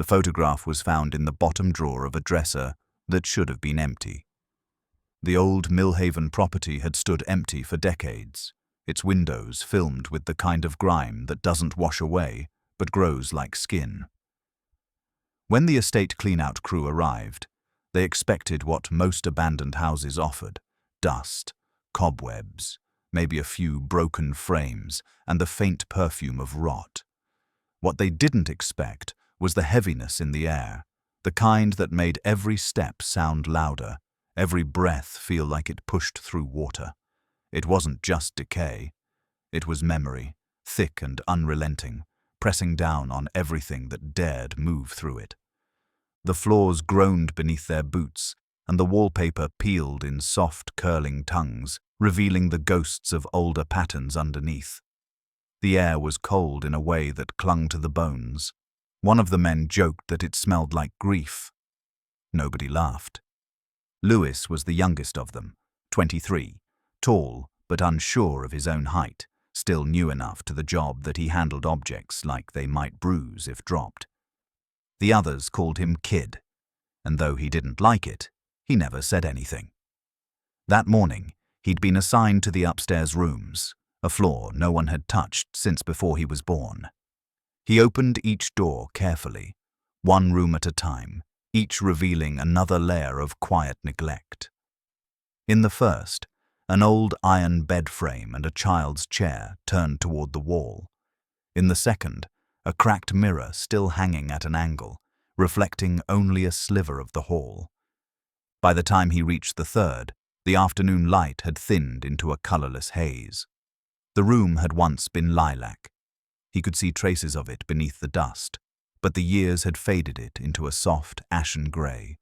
The photograph was found in the bottom drawer of a dresser that should have been empty. The old Millhaven property had stood empty for decades, its windows filmed with the kind of grime that doesn't wash away but grows like skin. When the estate clean-out crew arrived, they expected what most abandoned houses offered: dust, cobwebs, maybe a few broken frames, and the faint perfume of rot. What they didn't expect was the heaviness in the air, the kind that made every step sound louder, every breath feel like it pushed through water. It wasn't just decay. It was memory, thick and unrelenting, pressing down on everything that dared move through it. The floors groaned beneath their boots, and the wallpaper peeled in soft, curling tongues, revealing the ghosts of older patterns underneath. The air was cold in a way that clung to the bones. One of the men joked that it smelled like grief. Nobody laughed. Lewis was the youngest of them, 23, tall but unsure of his own height, still new enough to the job that he handled objects like they might bruise if dropped. The others called him Kid, and though he didn't like it, he never said anything. That morning, he'd been assigned to the upstairs rooms, a floor no one had touched since before he was born. He opened each door carefully, one room at a time, each revealing another layer of quiet neglect. In the first, an old iron bed frame and a child's chair turned toward the wall. In the second, a cracked mirror still hanging at an angle, reflecting only a sliver of the hall. By the time he reached the third, the afternoon light had thinned into a colorless haze. The room had once been lilac. He could see traces of it beneath the dust, but the years had faded it into a soft, ashen gray.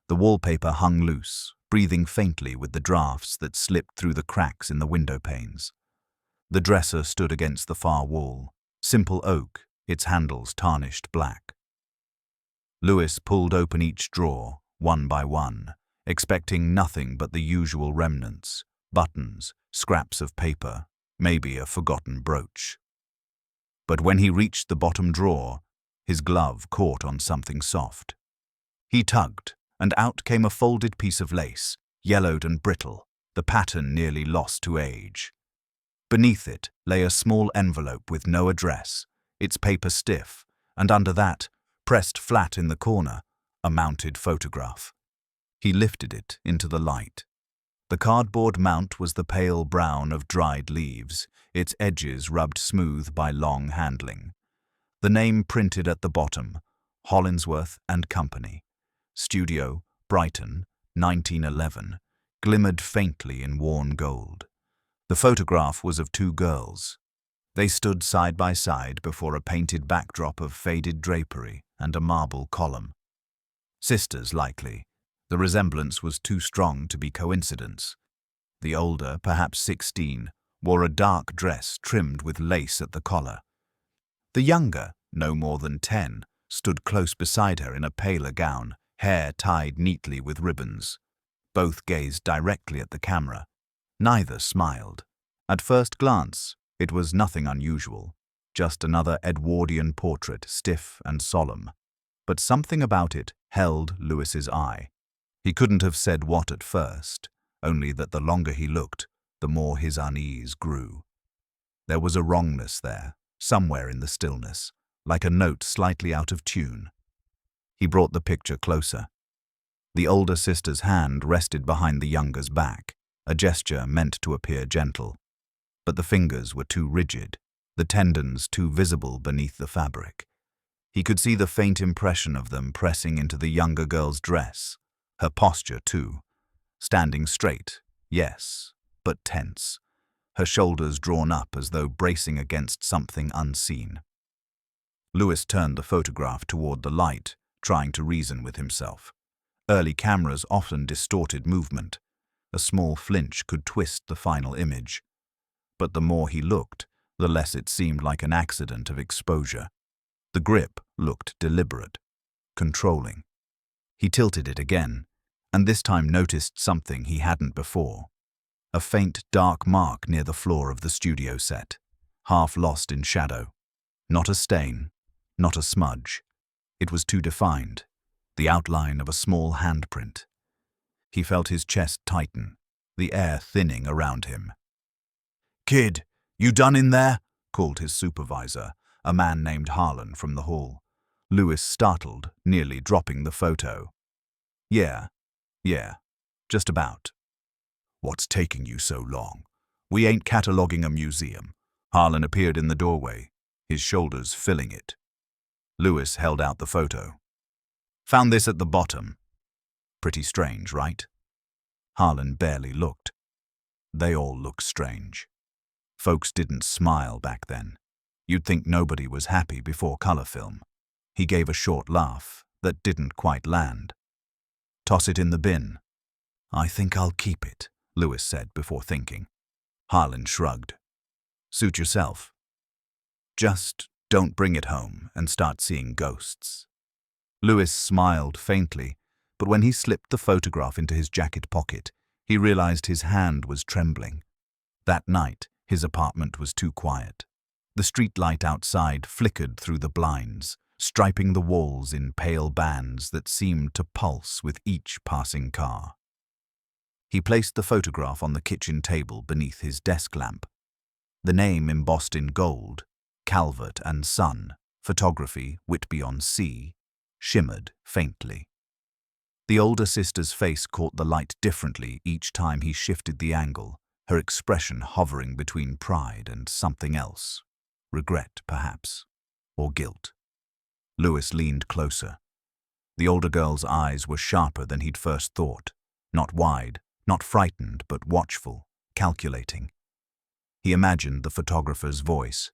The wallpaper hung loose, breathing faintly with the drafts that slipped through the cracks in the window panes. The dresser stood against the far wall, simple oak, its handles tarnished black. Lewis pulled open each drawer, one by one, expecting nothing but the usual remnants: buttons, scraps of paper, maybe a forgotten brooch. But when he reached the bottom drawer, his glove caught on something soft. He tugged, and out came a folded piece of lace, yellowed and brittle, the pattern nearly lost to age. Beneath it lay a small envelope with no address, its paper stiff, and under that, pressed flat in the corner, a mounted photograph. He lifted it into the light. The cardboard mount was the pale brown of dried leaves, its edges rubbed smooth by long handling. The name printed at the bottom, Hollinsworth and Company. Studio, Brighton, 1911, glimmered faintly in worn gold. The photograph was of two girls. They stood side by side before a painted backdrop of faded drapery and a marble column. Sisters, likely. The resemblance was too strong to be coincidence. The older, perhaps 16, wore a dark dress trimmed with lace at the collar. The younger, no more than 10, stood close beside her in a paler gown, hair tied neatly with ribbons. Both gazed directly at the camera. Neither smiled. At first glance, it was nothing unusual, just another Edwardian portrait, stiff and solemn. But something about it held Lewis's eye. He couldn't have said what at first, only that the longer he looked, the more his unease grew. There was a wrongness there, somewhere in the stillness, like a note slightly out of tune. He brought the picture closer. The older sister's hand rested behind the younger's back, a gesture meant to appear gentle. But the fingers were too rigid, the tendons too visible beneath the fabric. He could see the faint impression of them pressing into the younger girl's dress, her posture too. Standing straight, yes, but tense, her shoulders drawn up as though bracing against something unseen. Lewis turned the photograph toward the light, trying to reason with himself. Early cameras often distorted movement. A small flinch could twist the final image. But the more he looked, the less it seemed like an accident of exposure. The grip looked deliberate, controlling. He tilted it again, and this time noticed something he hadn't before. A faint, dark mark near the floor of the studio set, half lost in shadow. Not a stain, not a smudge. It was too defined, the outline of a small handprint. He felt his chest tighten, the air thinning around him. "Kid, you done in there?" called his supervisor, a man named Harlan from the hall. Lewis startled, nearly dropping the photo. Yeah, just about." "What's taking you so long? We ain't cataloguing a museum." Harlan appeared in the doorway, his shoulders filling it. Lewis held out the photo. "Found this at the bottom. Pretty strange, right?" Harlan barely looked. They all look strange. Folks didn't smile back then. You'd think nobody was happy before color film. He gave a short laugh that didn't quite land. "Toss it in the bin." "I think I'll keep it," Lewis said before thinking. Harlan shrugged. "Suit yourself. Just don't bring it home and start seeing ghosts." Lewis smiled faintly, but when he slipped the photograph into his jacket pocket, he realized his hand was trembling. That night, his apartment was too quiet. The street light outside flickered through the blinds, striping the walls in pale bands that seemed to pulse with each passing car. He placed the photograph on the kitchen table beneath his desk lamp. The name embossed in gold, Calvert and Son, Photography, Whitby-on-Sea, shimmered faintly. The older sister's face caught the light differently each time he shifted the angle, her expression hovering between pride and something else. Regret, perhaps, or guilt. Lewis leaned closer. The older girl's eyes were sharper than he'd first thought, not wide, not frightened, but watchful, calculating. He imagined the photographer's voice.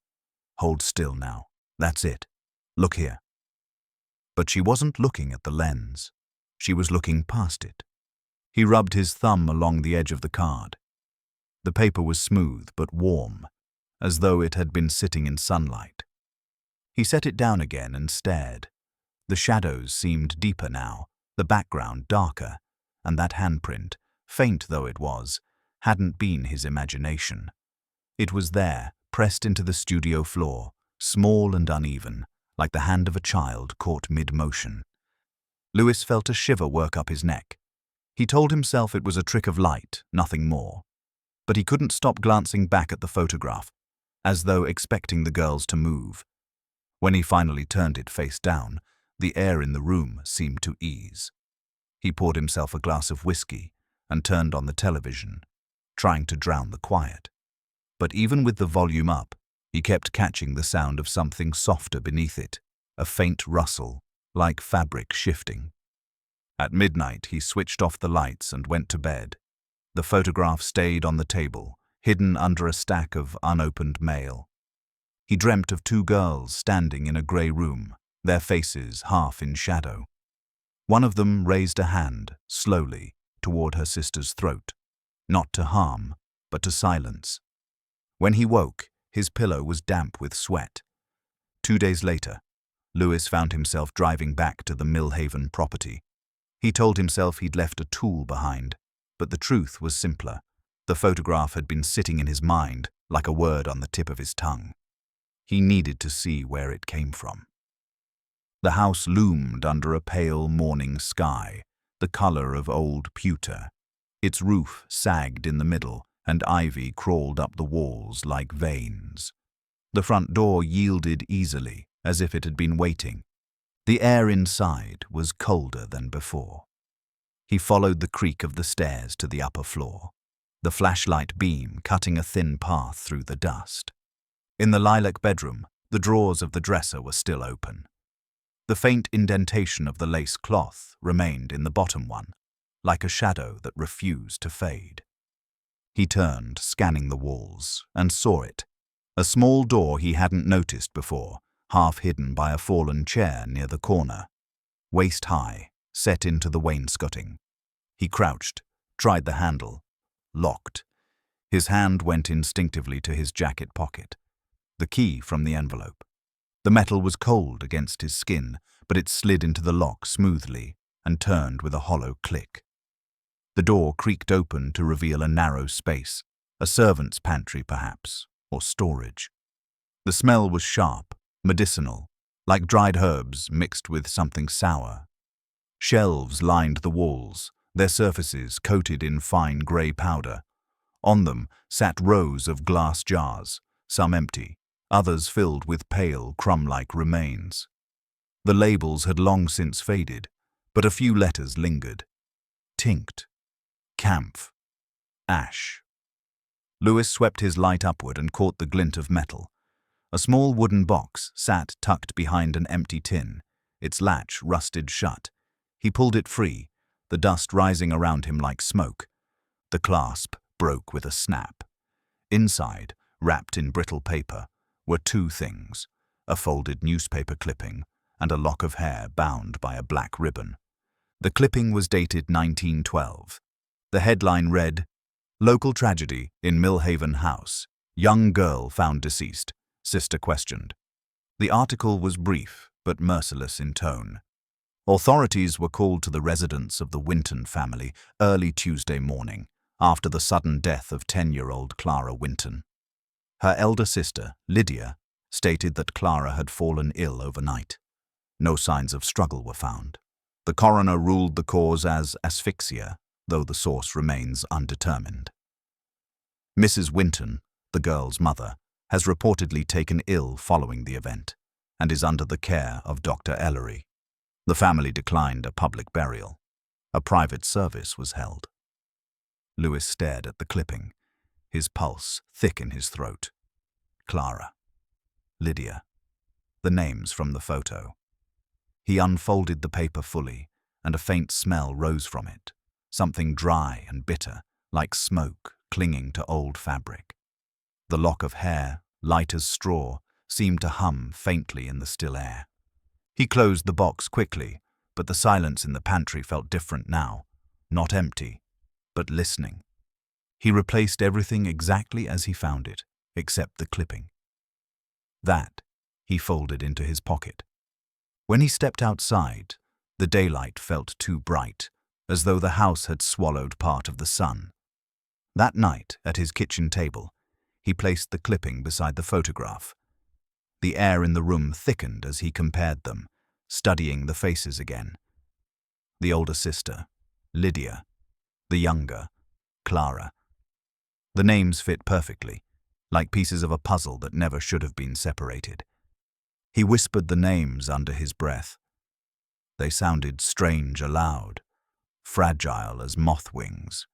"Hold still now. That's it. Look here." But she wasn't looking at the lens. She was looking past it. He rubbed his thumb along the edge of the card. The paper was smooth but warm, as though it had been sitting in sunlight. He set it down again and stared. The shadows seemed deeper now, the background darker, and that handprint, faint though it was, hadn't been his imagination. It was there, pressed into the studio floor, small and uneven, like the hand of a child caught mid-motion. Lewis felt a shiver work up his neck. He told himself it was a trick of light, nothing more. But he couldn't stop glancing back at the photograph, as though expecting the girls to move. When he finally turned it face down, the air in the room seemed to ease. He poured himself a glass of whiskey and turned on the television, trying to drown the quiet. But even with the volume up, he kept catching the sound of something softer beneath it, a faint rustle, like fabric shifting. At midnight, he switched off the lights and went to bed. The photograph stayed on the table, hidden under a stack of unopened mail. He dreamt of two girls standing in a grey room, their faces half in shadow. One of them raised a hand, slowly, toward her sister's throat, not to harm, but to silence. When he woke, his pillow was damp with sweat. 2 days later, Lewis found himself driving back to the Millhaven property. He told himself he'd left a tool behind, but the truth was simpler. The photograph had been sitting in his mind like a word on the tip of his tongue. He needed to see where it came from. The house loomed under a pale morning sky, the color of old pewter. Its roof sagged in the middle, and ivy crawled up the walls like veins. The front door yielded easily, as if it had been waiting. The air inside was colder than before. He followed the creak of the stairs to the upper floor, the flashlight beam cutting a thin path through the dust. In the lilac bedroom, the drawers of the dresser were still open. The faint indentation of the lace cloth remained in the bottom one, like a shadow that refused to fade. He turned, scanning the walls, and saw it, a small door he hadn't noticed before, half hidden by a fallen chair near the corner, waist-high, set into the wainscoting. He crouched, tried the handle. Locked. His hand went instinctively to his jacket pocket. The key from the envelope. The metal was cold against his skin, but it slid into the lock smoothly and turned with a hollow click. The door creaked open to reveal a narrow space, a servant's pantry perhaps, or storage. The smell was sharp, medicinal, like dried herbs mixed with something sour. Shelves lined the walls, their surfaces coated in fine grey powder. On them sat rows of glass jars, some empty, others filled with pale, crumb-like remains. The labels had long since faded, but a few letters lingered. Tinct, Kampf, Ash. Lewis swept his light upward and caught the glint of metal. A small wooden box sat tucked behind an empty tin, its latch rusted shut. He pulled it free, the dust rising around him like smoke. The clasp broke with a snap. Inside, wrapped in brittle paper, were two things: a folded newspaper clipping and a lock of hair bound by a black ribbon. The clipping was dated 1912. The headline read, "Local tragedy in Millhaven house. Young girl found deceased. Sister questioned." The article was brief but merciless in tone. Authorities were called to the residence of the Winton family early Tuesday morning, after the sudden death of 10-year-old Clara Winton. Her elder sister, Lydia, stated that Clara had fallen ill overnight. No signs of struggle were found. The coroner ruled the cause as asphyxia, though the source remains undetermined. Mrs. Winton, the girl's mother, has reportedly taken ill following the event and is under the care of Dr. Ellery. The family declined a public burial. A private service was held. Lewis stared at the clipping, his pulse thick in his throat. Clara. Lydia. The names from the photo. He unfolded the paper fully, and a faint smell rose from it, something dry and bitter, like smoke clinging to old fabric. The lock of hair, light as straw, seemed to hum faintly in the still air. He closed the box quickly, but the silence in the pantry felt different now, not empty, but listening. He replaced everything exactly as he found it, except the clipping. That he folded into his pocket. When he stepped outside, the daylight felt too bright, as though the house had swallowed part of the sun. That night, at his kitchen table, he placed the clipping beside the photograph. The air in the room thickened as he compared them, studying the faces again. The older sister, Lydia. The younger, Clara. The names fit perfectly, like pieces of a puzzle that never should have been separated. He whispered the names under his breath. They sounded strange aloud, fragile as moth wings.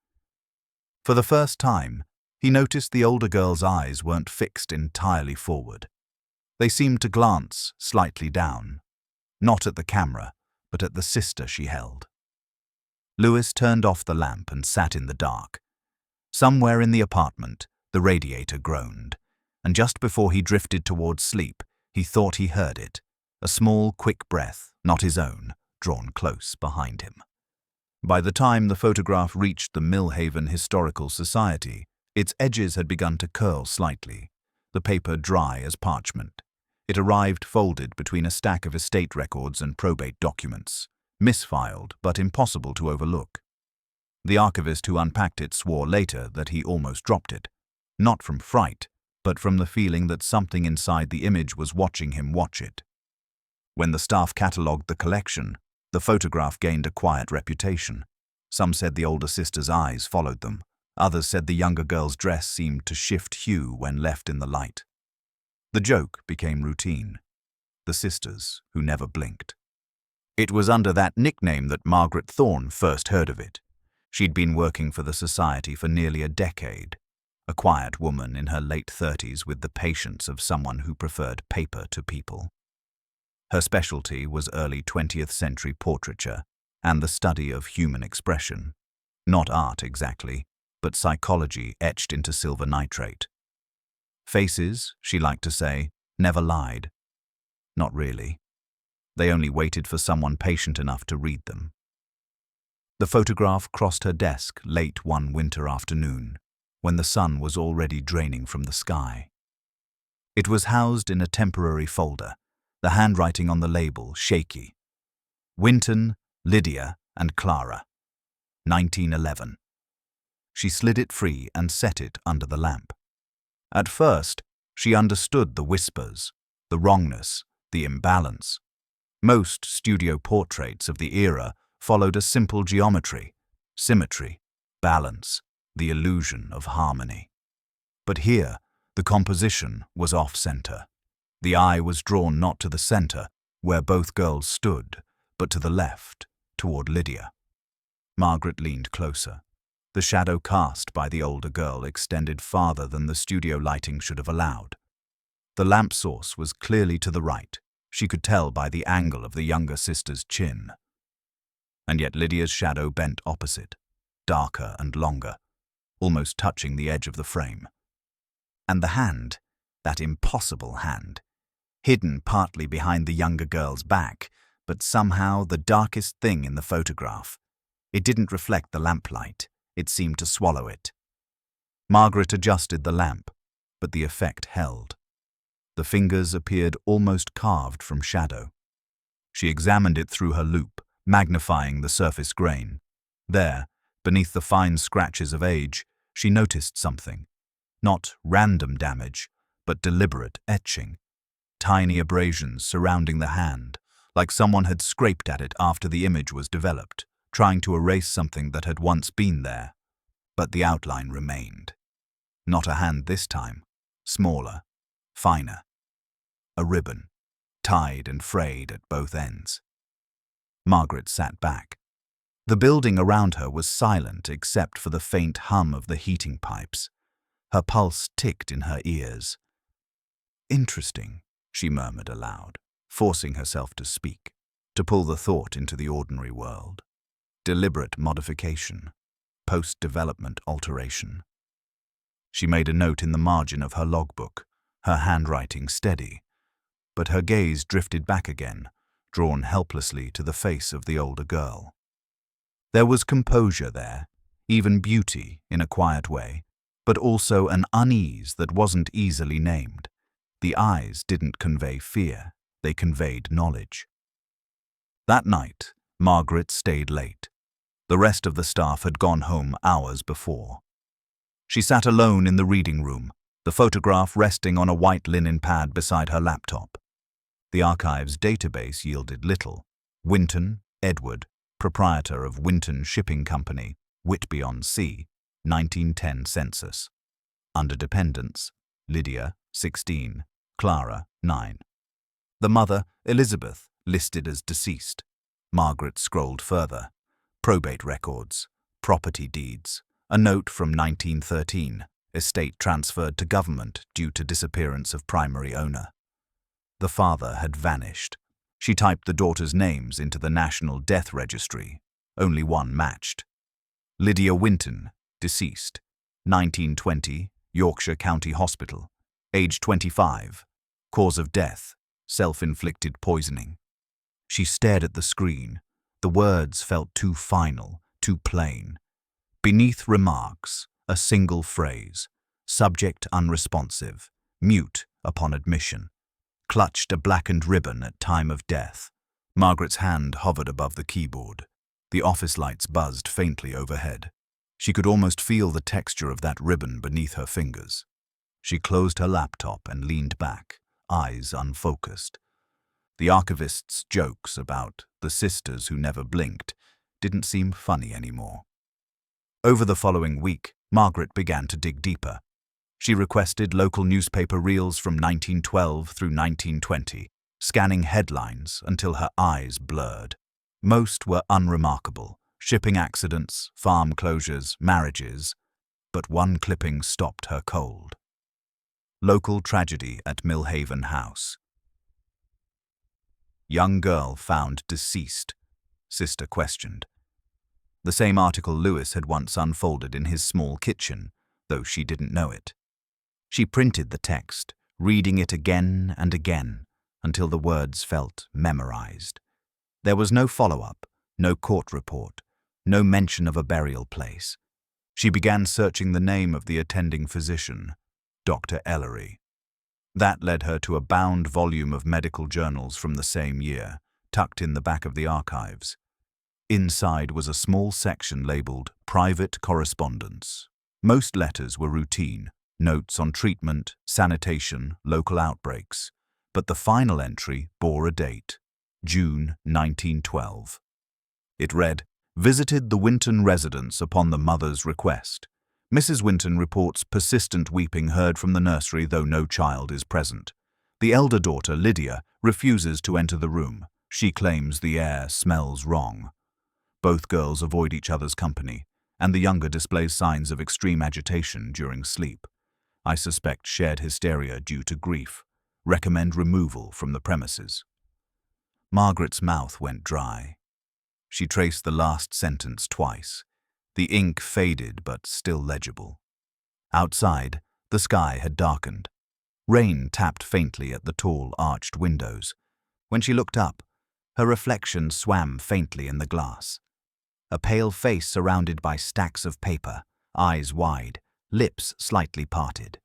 For the first time, he noticed the older girl's eyes weren't fixed entirely forward. They seemed to glance slightly down, not at the camera, but at the sister she held. Lewis turned off the lamp and sat in the dark. Somewhere in the apartment, the radiator groaned, and just before he drifted towards sleep, he thought he heard it, a small, quick breath, not his own, drawn close behind him. By the time the photograph reached the Millhaven Historical Society, its edges had begun to curl slightly, the paper dry as parchment. It arrived folded between a stack of estate records and probate documents, misfiled but impossible to overlook. The archivist who unpacked it swore later that he almost dropped it, not from fright, but from the feeling that something inside the image was watching him watch it. When the staff catalogued the collection, the photograph gained a quiet reputation. Some said the older sister's eyes followed them. Others said the younger girl's dress seemed to shift hue when left in the light. The joke became routine. The sisters who never blinked. It was under that nickname that Margaret Thorne first heard of it. She'd been working for the society for nearly a decade, a quiet woman in her late 30s with the patience of someone who preferred paper to people. Her specialty was early 20th century portraiture and the study of human expression. Not art exactly, but psychology etched into silver nitrate. Faces, she liked to say, never lied. Not really. They only waited for someone patient enough to read them. The photograph crossed her desk late one winter afternoon, when the sun was already draining from the sky. It was housed in a temporary folder, the handwriting on the label shaky. Winton, Lydia, and Clara. 1911. She slid it free and set it under the lamp. At first, she understood the whispers, the wrongness, the imbalance. Most studio portraits of the era followed a simple geometry: symmetry, balance, the illusion of harmony. But here, the composition was off-center. The eye was drawn not to the center, where both girls stood, but to the left, toward Lydia. Margaret leaned closer. The shadow cast by the older girl extended farther than the studio lighting should have allowed. The lamp source was clearly to the right. She could tell by the angle of the younger sister's chin. And yet Lydia's shadow bent opposite, darker and longer, almost touching the edge of the frame. And the hand, that impossible hand, hidden partly behind the younger girl's back, but somehow the darkest thing in the photograph. It didn't reflect the lamplight. It seemed to swallow it. Margaret adjusted the lamp, but the effect held. The fingers appeared almost carved from shadow. She examined it through her loupe, magnifying the surface grain. There, beneath the fine scratches of age, she noticed something. Not random damage, but deliberate etching. Tiny abrasions surrounding the hand, like someone had scraped at it after the image was developed, trying to erase something that had once been there. But the outline remained. Not a hand this time, smaller, finer. A ribbon, tied and frayed at both ends. Margaret sat back. The building around her was silent except for the faint hum of the heating pipes. Her pulse ticked in her ears. "Interesting," she murmured aloud, forcing herself to speak, to pull the thought into the ordinary world. Deliberate modification, post-development alteration. She made a note in the margin of her logbook, her handwriting steady, but her gaze drifted back again, drawn helplessly to the face of the older girl. There was composure there, even beauty in a quiet way, but also an unease that wasn't easily named. The eyes didn't convey fear, they conveyed knowledge. That night, Margaret stayed late. The rest of the staff had gone home hours before. She sat alone in the reading room, the photograph resting on a white linen pad beside her laptop. The archive's database yielded little. Winton, Edward, proprietor of Winton Shipping Company, Whitby-on-Sea, 1910 census. Under dependents, Lydia, 16, Clara, 9. The mother, Elizabeth, listed as deceased. Margaret scrolled further. Probate records, property deeds, a note from 1913, estate transferred to government due to disappearance of primary owner. The father had vanished. She typed the daughters' names into the National Death Registry. Only one matched. Lydia Winton, deceased, 1920, Yorkshire County Hospital, age 25, cause of death, self-inflicted poisoning. She stared at the screen. The words felt too final, too plain. Beneath remarks, a single phrase, subject unresponsive, mute upon admission. Clutched a blackened ribbon at time of death. Margaret's hand hovered above the keyboard. The office lights buzzed faintly overhead. She could almost feel the texture of that ribbon beneath her fingers. She closed her laptop and leaned back, eyes unfocused. The archivist's jokes about the sisters who never blinked didn't seem funny anymore. Over the following week, Margaret began to dig deeper. She requested local newspaper reels from 1912 through 1920, scanning headlines until her eyes blurred. Most were unremarkable: shipping accidents, farm closures, marriages. But one clipping stopped her cold. Local tragedy at Millhaven House. Young girl found deceased, sister questioned. The same article Lewis had once unfolded in his small kitchen, though she didn't know it. She printed the text, reading it again and again, until the words felt memorized. There was no follow-up, no court report, no mention of a burial place. She began searching the name of the attending physician, Dr. Ellery. That led her to a bound volume of medical journals from the same year, tucked in the back of the archives. Inside was a small section labeled Private Correspondence. Most letters were routine, notes on treatment, sanitation, local outbreaks. but the final entry bore a date, June 1912. It read, "Visited the Winton residence upon the mother's request. Mrs. Winton reports persistent weeping heard from the nursery though no child is present. The elder daughter, Lydia, refuses to enter the room. She claims the air smells wrong. Both girls avoid each other's company, and the younger displays signs of extreme agitation during sleep. I suspect shared hysteria due to grief. Recommend removal from the premises." Margaret's mouth went dry. She traced the last sentence twice. The ink faded but still legible. Outside, the sky had darkened. Rain tapped faintly at the tall, arched windows. When she looked up, her reflection swam faintly in the glass. A pale face surrounded by stacks of paper, eyes wide, lips slightly parted.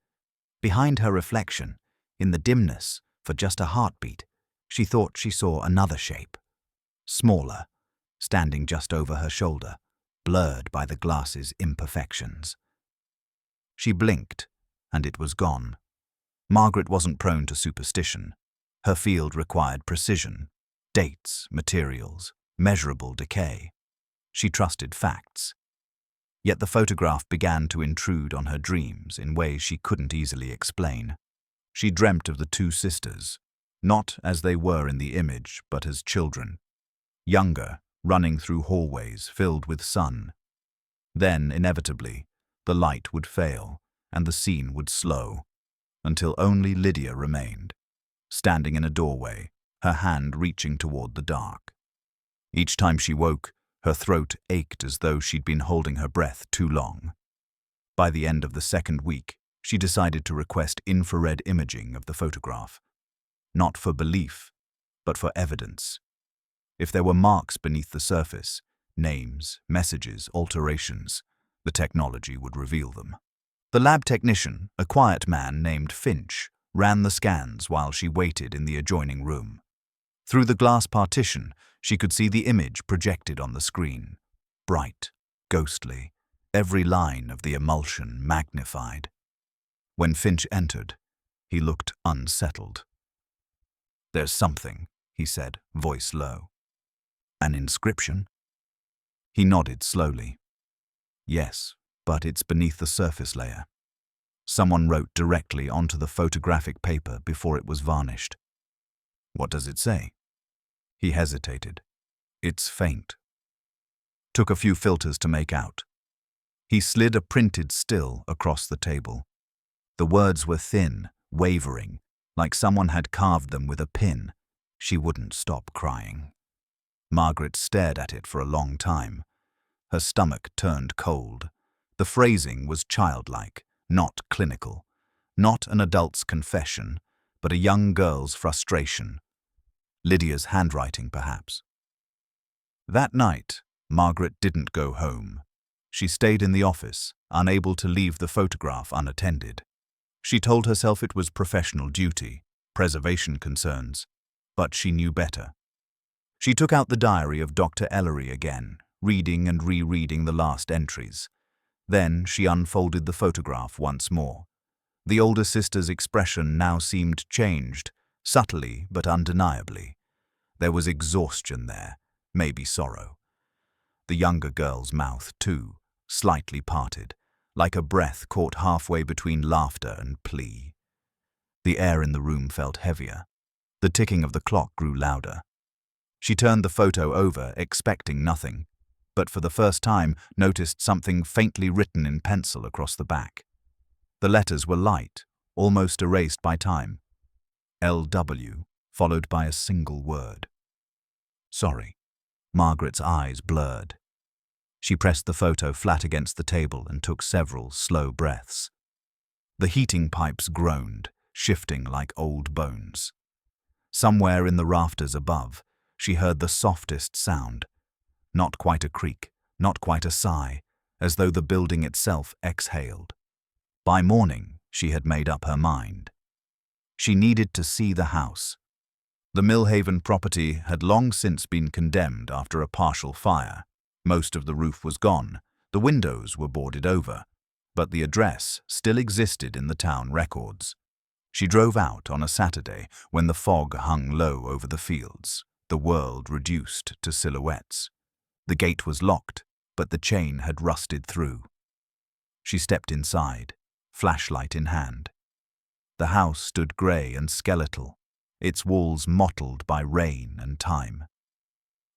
Behind her reflection, in the dimness, for just a heartbeat, she thought she saw another shape. Smaller, standing just over her shoulder, blurred by the glass's imperfections. She blinked, and it was gone. Margaret wasn't prone to superstition. Her field required precision, dates, materials, measurable decay. She trusted facts. Yet the photograph began to intrude on her dreams in ways she couldn't easily explain. She dreamt of the two sisters, not as they were in the image, but as children. Younger, running through hallways filled with sun. Then, inevitably, the light would fail, and the scene would slow, until only Lydia remained, standing in a doorway, her hand reaching toward the dark. Each time she woke, her throat ached as though she'd been holding her breath too long. By the end of the second week, she decided to request infrared imaging of the photograph. Not for belief, but for evidence. If there were marks beneath the surface, names, messages, alterations, the technology would reveal them. The lab technician, a quiet man named Finch, ran the scans while she waited in the adjoining room. Through the glass partition, she could see the image projected on the screen. Bright, ghostly, every line of the emulsion magnified. When Finch entered, he looked unsettled. "There's something," he said, voice low. "An inscription?" He nodded slowly. "Yes, but it's beneath the surface layer. Someone wrote directly onto the photographic paper before it was varnished." "What does it say?" He hesitated. "It's faint." Took a few filters to make out. He slid a printed still across the table. The words were thin, wavering, like someone had carved them with a pin. She wouldn't stop crying. Margaret stared at it for a long time. Her stomach turned cold. The phrasing was childlike, not clinical. Not an adult's confession, but a young girl's frustration. Lydia's handwriting, perhaps. That night, Margaret didn't go home. She stayed in the office, unable to leave the photograph unattended. She told herself it was professional duty, preservation concerns, but she knew better. She took out the diary of Dr. Ellery again, reading and rereading the last entries. Then she unfolded the photograph once more. The older sister's expression now seemed changed, subtly but undeniably. There was exhaustion there, maybe sorrow. The younger girl's mouth, too, slightly parted, like a breath caught halfway between laughter and plea. The air in the room felt heavier. The ticking of the clock grew louder. She turned the photo over, expecting nothing, but for the first time noticed something faintly written in pencil across the back. The letters were light, almost erased by time. LW, followed by a single word. "Sorry." Margaret's eyes blurred. She pressed the photo flat against the table and took several slow breaths. The heating pipes groaned, shifting like old bones. Somewhere in the rafters above, she heard the softest sound. Not quite a creak, not quite a sigh, as though the building itself exhaled. By morning, she had made up her mind. She needed to see the house. The Millhaven property had long since been condemned after a partial fire. Most of the roof was gone, the windows were boarded over, but the address still existed in the town records. She drove out on a Saturday when the fog hung low over the fields, the world reduced to silhouettes. The gate was locked, but the chain had rusted through. She stepped inside, flashlight in hand. The house stood grey and skeletal, its walls mottled by rain and time.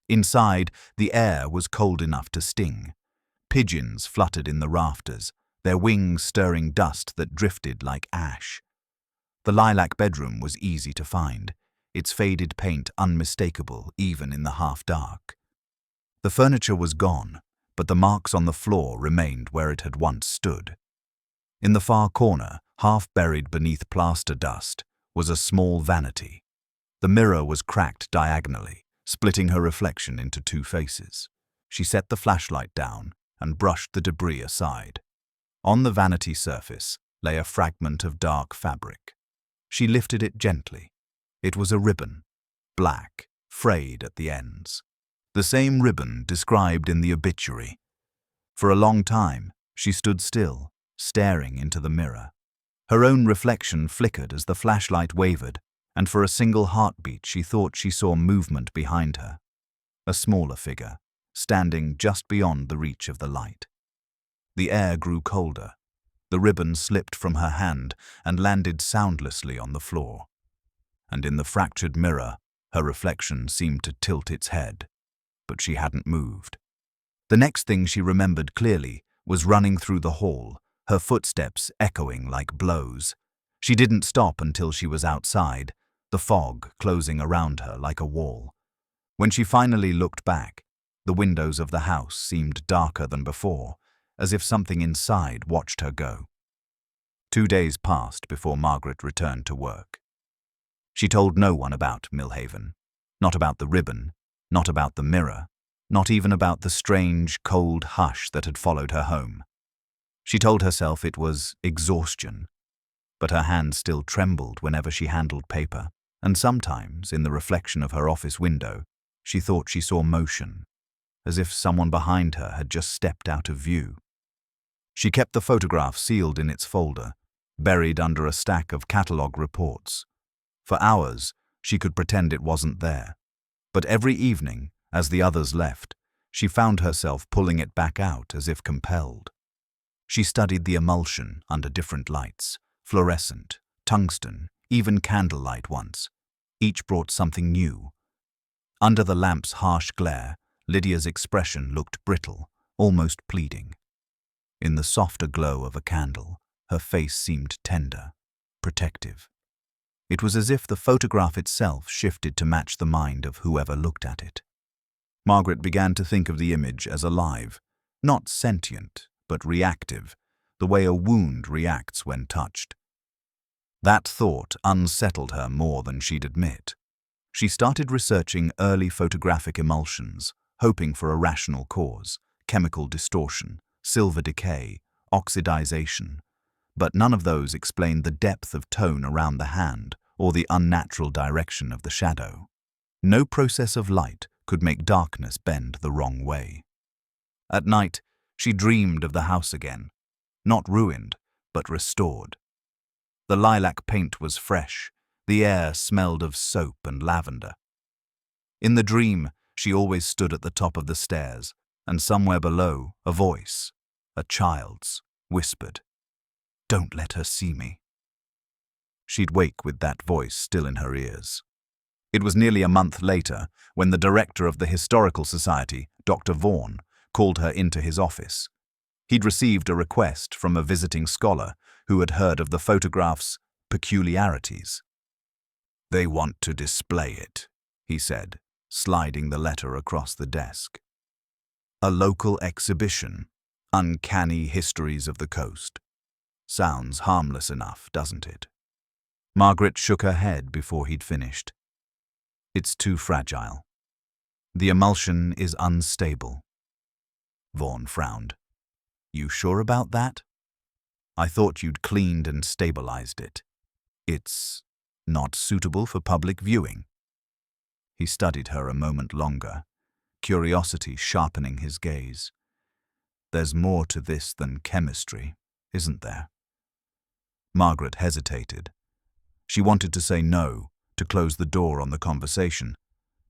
Inside, the air was cold enough to sting. Pigeons fluttered in the rafters, their wings stirring dust that drifted like ash. The lilac bedroom was easy to find, its faded paint unmistakable even in the half-dark. The furniture was gone, but the marks on the floor remained where it had once stood. In the far corner, half buried beneath plaster dust, was a small vanity. The mirror was cracked diagonally, splitting her reflection into two faces. She set the flashlight down and brushed the debris aside. On the vanity surface lay a fragment of dark fabric. She lifted it gently. It was a ribbon, black, frayed at the ends. The same ribbon described in the obituary. For a long time, she stood still, staring into the mirror. Her own reflection flickered as the flashlight wavered, and for a single heartbeat she thought she saw movement behind her. A smaller figure, standing just beyond the reach of the light. The air grew colder. The ribbon slipped from her hand and landed soundlessly on the floor. And in the fractured mirror, her reflection seemed to tilt its head, but she hadn't moved. The next thing she remembered clearly was running through the hall, her footsteps echoing like blows. She didn't stop until she was outside, the fog closing around her like a wall. When she finally looked back, the windows of the house seemed darker than before, as if something inside watched her go. 2 days passed before Margaret returned to work. She told no one about Millhaven, not about the ribbon, not about the mirror, not even about the strange, cold hush that had followed her home. She told herself it was exhaustion, but her hands still trembled whenever she handled paper, and sometimes, in the reflection of her office window, she thought she saw motion, as if someone behind her had just stepped out of view. She kept the photograph sealed in its folder, buried under a stack of catalogue reports. For hours, she could pretend it wasn't there, but every evening, as the others left, she found herself pulling it back out as if compelled. She studied the emulsion under different lights, fluorescent, tungsten, even candlelight once. Each brought something new. Under the lamp's harsh glare, Lydia's expression looked brittle, almost pleading. In the softer glow of a candle, her face seemed tender, protective. It was as if the photograph itself shifted to match the mind of whoever looked at it. Margaret began to think of the image as alive, not sentient, but reactive, the way a wound reacts when touched. That thought unsettled her more than she'd admit. She started researching early photographic emulsions, hoping for a rational cause, chemical distortion, silver decay, oxidization, but none of those explained the depth of tone around the hand or the unnatural direction of the shadow. No process of light could make darkness bend the wrong way. At night, she dreamed of the house again, not ruined, but restored. The lilac paint was fresh, the air smelled of soap and lavender. In the dream, she always stood at the top of the stairs, and somewhere below, a voice, a child's, whispered, "Don't let her see me." She'd wake with that voice still in her ears. It was nearly a month later when the director of the Historical Society, Dr. Vaughan, called her into his office. He'd received a request from a visiting scholar who had heard of the photograph's peculiarities. "They want to display it," he said, sliding the letter across the desk. "A local exhibition, Uncanny Histories of the Coast. Sounds harmless enough, doesn't it?" Margaret shook her head before he'd finished. "It's too fragile. The emulsion is unstable." Vaughan frowned. "You sure about that? I thought you'd cleaned and stabilized it. It's not suitable for public viewing." He studied her a moment longer, curiosity sharpening his gaze. "There's more to this than chemistry, isn't there?" Margaret hesitated. She wanted to say no, to close the door on the conversation,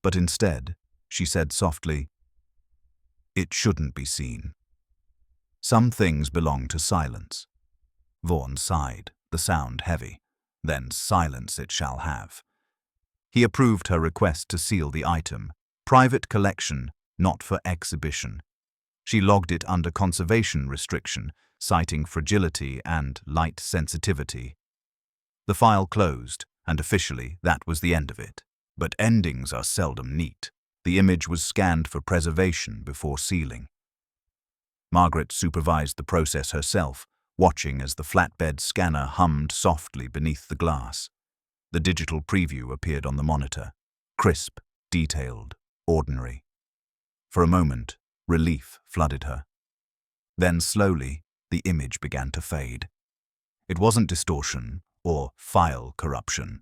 but instead, she said softly, "It shouldn't be seen. Some things belong to silence." Vaughan sighed, the sound heavy. "Then silence it shall have." He approved her request to seal the item. Private collection, not for exhibition. She logged it under conservation restriction, citing fragility and light sensitivity. The file closed, and officially that was the end of it. But endings are seldom neat. The image was scanned for preservation before sealing. Margaret supervised the process herself, watching as the flatbed scanner hummed softly beneath the glass. The digital preview appeared on the monitor, crisp, detailed, ordinary. For a moment, relief flooded her. Then slowly, the image began to fade. It wasn't distortion or file corruption.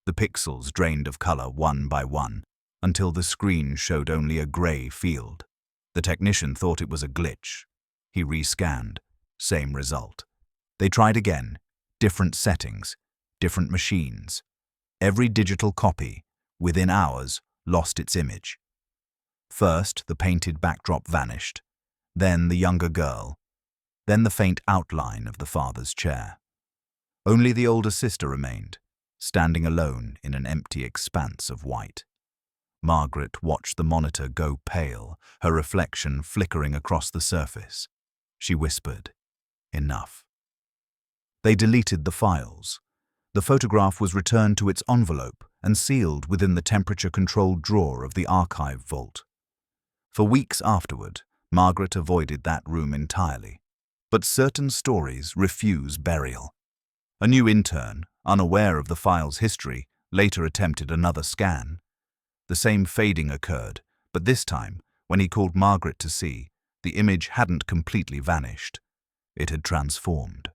The pixels drained of color one by one, until the screen showed only a gray field. The technician thought it was a glitch. He rescanned. Same result. They tried again. Different settings, different machines. Every digital copy, within hours, lost its image. First, the painted backdrop vanished. Then the younger girl. Then the faint outline of the father's chair. Only the older sister remained, standing alone in an empty expanse of white. Margaret watched the monitor go pale, her reflection flickering across the surface. She whispered, "Enough." They deleted the files. The photograph was returned to its envelope and sealed within the temperature-controlled drawer of the archive vault. For weeks afterward, Margaret avoided that room entirely. But certain stories refuse burial. A new intern, unaware of the file's history, later attempted another scan. The same fading occurred, but this time, when he called Margaret to see, the image hadn't completely vanished. It had transformed.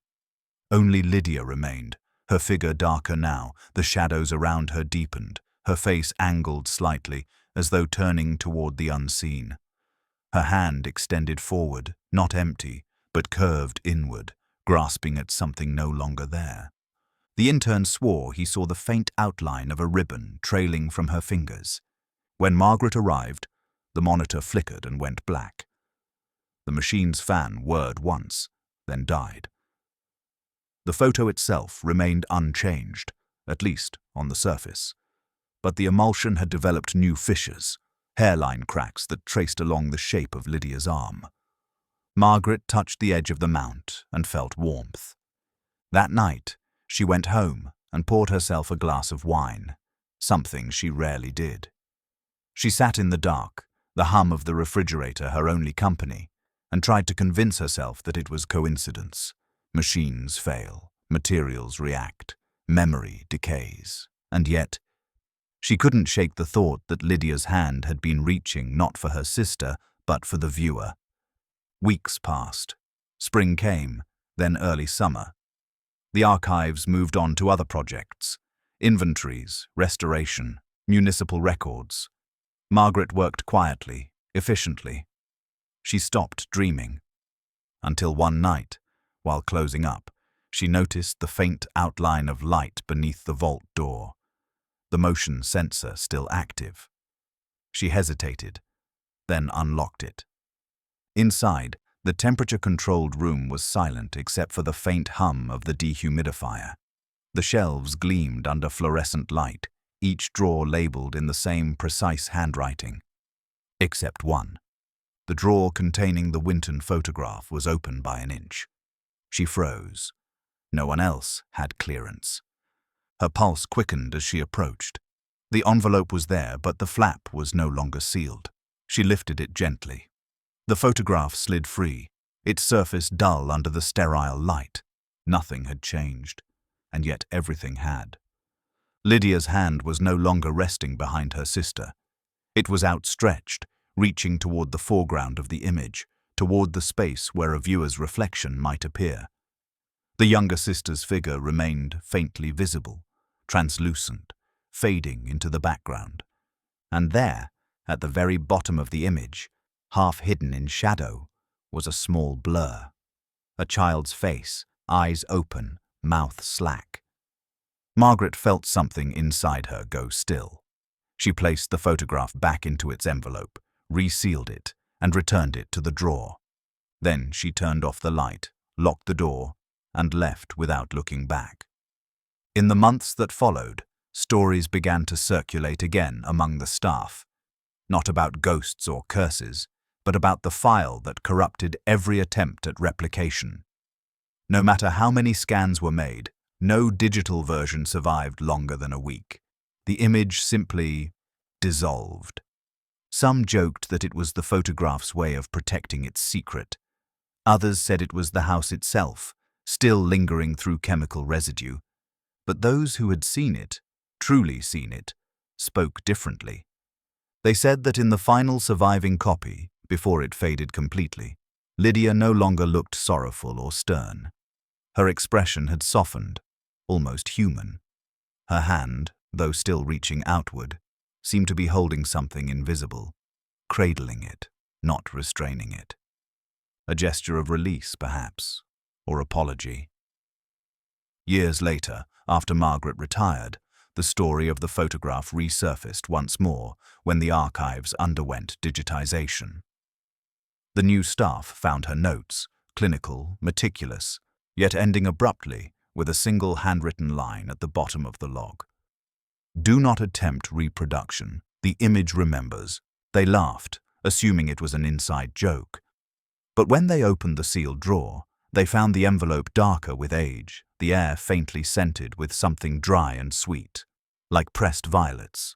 Only Lydia remained, her figure darker now, the shadows around her deepened, her face angled slightly, as though turning toward the unseen. Her hand extended forward, not empty, but curved inward, grasping at something no longer there. The intern swore he saw the faint outline of a ribbon trailing from her fingers. When Margaret arrived, the monitor flickered and went black. The machine's fan whirred once, then died. The photo itself remained unchanged, at least on the surface. But the emulsion had developed new fissures, hairline cracks that traced along the shape of Lydia's arm. Margaret touched the edge of the mount and felt warmth. That night, she went home and poured herself a glass of wine, something she rarely did. She sat in the dark, the hum of the refrigerator her only company, and tried to convince herself that it was coincidence. Machines fail, materials react, memory decays, and yet, she couldn't shake the thought that Lydia's hand had been reaching not for her sister, but for the viewer. Weeks passed. Spring came, then early summer. The archives moved on to other projects: inventories, restoration, municipal records. Margaret worked quietly, efficiently. She stopped dreaming. Until one night, while closing up, she noticed the faint outline of light beneath the vault door, the motion sensor still active. She hesitated, then unlocked it. Inside, the temperature-controlled room was silent except for the faint hum of the dehumidifier. The shelves gleamed under fluorescent light, each drawer labeled in the same precise handwriting. Except one. The drawer containing the Winton photograph was open by an inch. She froze. No one else had clearance. Her pulse quickened as she approached. The envelope was there, but the flap was no longer sealed. She lifted it gently. The photograph slid free, its surface dull under the sterile light. Nothing had changed, and yet everything had. Lydia's hand was no longer resting behind her sister. It was outstretched, reaching toward the foreground of the image, toward the space where a viewer's reflection might appear. The younger sister's figure remained faintly visible, translucent, fading into the background. And there, at the very bottom of the image, half hidden in shadow, was a small blur. A child's face, eyes open, mouth slack. Margaret felt something inside her go still. She placed the photograph back into its envelope, resealed it, and returned it to the drawer. Then she turned off the light, locked the door, and left without looking back. In the months that followed, stories began to circulate again among the staff, not about ghosts or curses, but about the file that corrupted every attempt at replication. No matter how many scans were made, no digital version survived longer than a week. The image simply dissolved. Some joked that it was the photograph's way of protecting its secret. Others said it was the house itself, still lingering through chemical residue. But those who had seen it, truly seen it, spoke differently. They said that in the final surviving copy, before it faded completely, Lydia no longer looked sorrowful or stern. Her expression had softened, almost human. Her hand, though still reaching outward, seemed to be holding something invisible, cradling it, not restraining it. A gesture of release, perhaps, or apology. Years later, after Margaret retired, the story of the photograph resurfaced once more when the archives underwent digitization. The new staff found her notes, clinical, meticulous, yet ending abruptly with a single handwritten line at the bottom of the log. "Do not attempt reproduction. The image remembers." They laughed, assuming it was an inside joke. But when they opened the sealed drawer, they found the envelope darker with age, the air faintly scented with something dry and sweet, like pressed violets.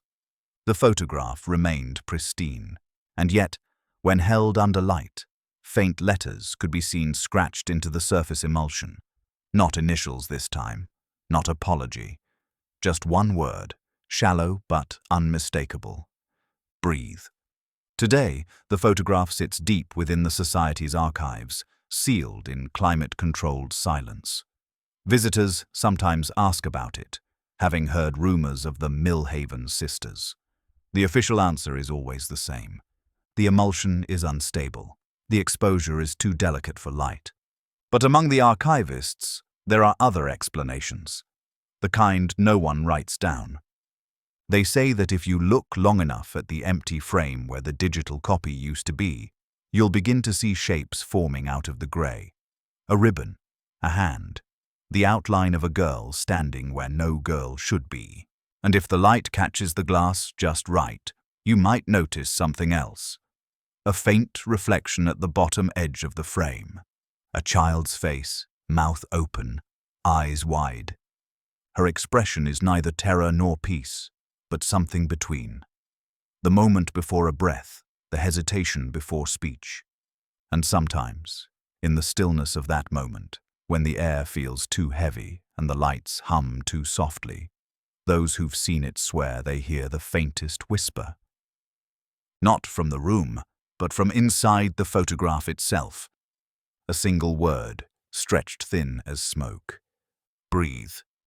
The photograph remained pristine, and yet, when held under light, faint letters could be seen scratched into the surface emulsion. Not initials this time, not apology. Just one word, shallow but unmistakable. Breathe. Today, the photograph sits deep within the Society's archives, sealed in climate-controlled silence. Visitors sometimes ask about it, having heard rumors of the Millhaven sisters. The official answer is always the same. The emulsion is unstable. The exposure is too delicate for light. But among the archivists, there are other explanations, the kind no one writes down. They say that if you look long enough at the empty frame where the digital copy used to be, you'll begin to see shapes forming out of the grey. A ribbon, a hand, the outline of a girl standing where no girl should be. And if the light catches the glass just right, you might notice something else. A faint reflection at the bottom edge of the frame. A child's face, mouth open, eyes wide. Her expression is neither terror nor peace, but something between. The moment before a breath, the hesitation before speech. And sometimes, in the stillness of that moment, when the air feels too heavy and the lights hum too softly, those who've seen it swear they hear the faintest whisper. Not from the room, but from inside the photograph itself. A single word, stretched thin as smoke. Breathe.